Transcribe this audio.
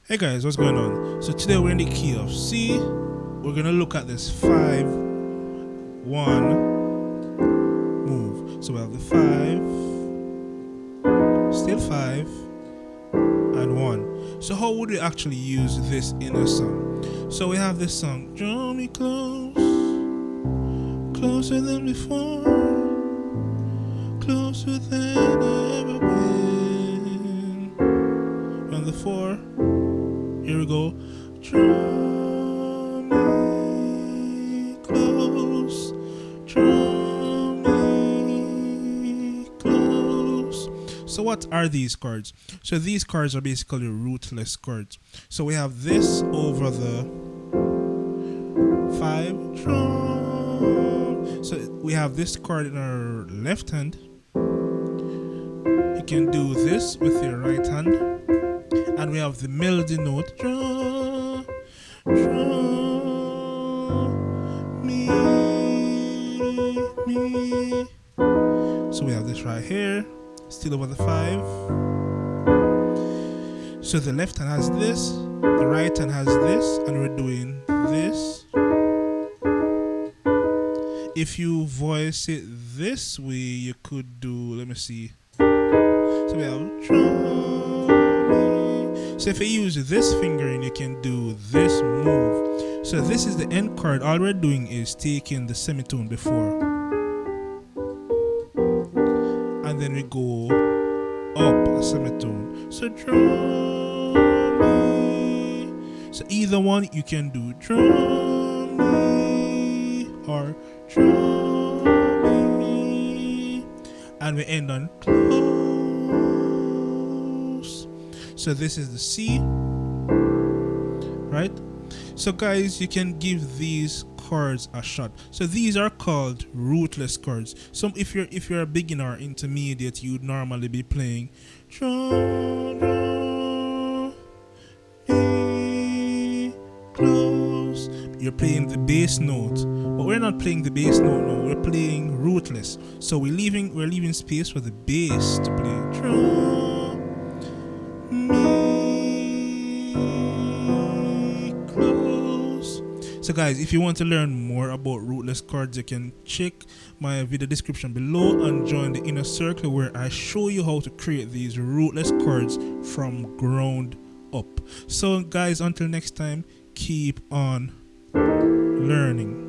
Hey guys, what's going on? So today we're in the key of C. We're gonna look at this 5-1 move. So we have the 5, still 5, and 1. So how would we actually use this in a song? So we have this song, draw me close, closer than before, closer than I've ever been. On the 4, here we go. Draw me close, draw me close. So what are these chords? So these chords are basically rootless chords. So we have this over the 5, draw. So we have this chord in our left hand. You can do this with your right hand. And we have the melody note, draw me. So we have this right here, still over the 5. So the left hand has this, the right hand has this, and we're doing this. If you voice it this way, you could do, let me see. So we have draw. So if you use this fingering, you can do this move. So this is the end chord. All we're doing is taking the semitone before. And then we go up a semitone. So draw me. So either one you can do draw me or draw me. And we end on close. So this is the C, right? So guys, you can give these chords a shot. So these are called rootless chords. So if you're a beginner or intermediate, you'd normally be playing draw me close. You're playing the bass note, but we're not playing the bass note now. We're playing rootless. So we're leaving space for the bass to play draw me close. So guys, if you want to learn more about rootless chords, you can check my video description below and join the inner circle where I show you how to create these rootless chords from ground up. So guys, until next time, keep on learning.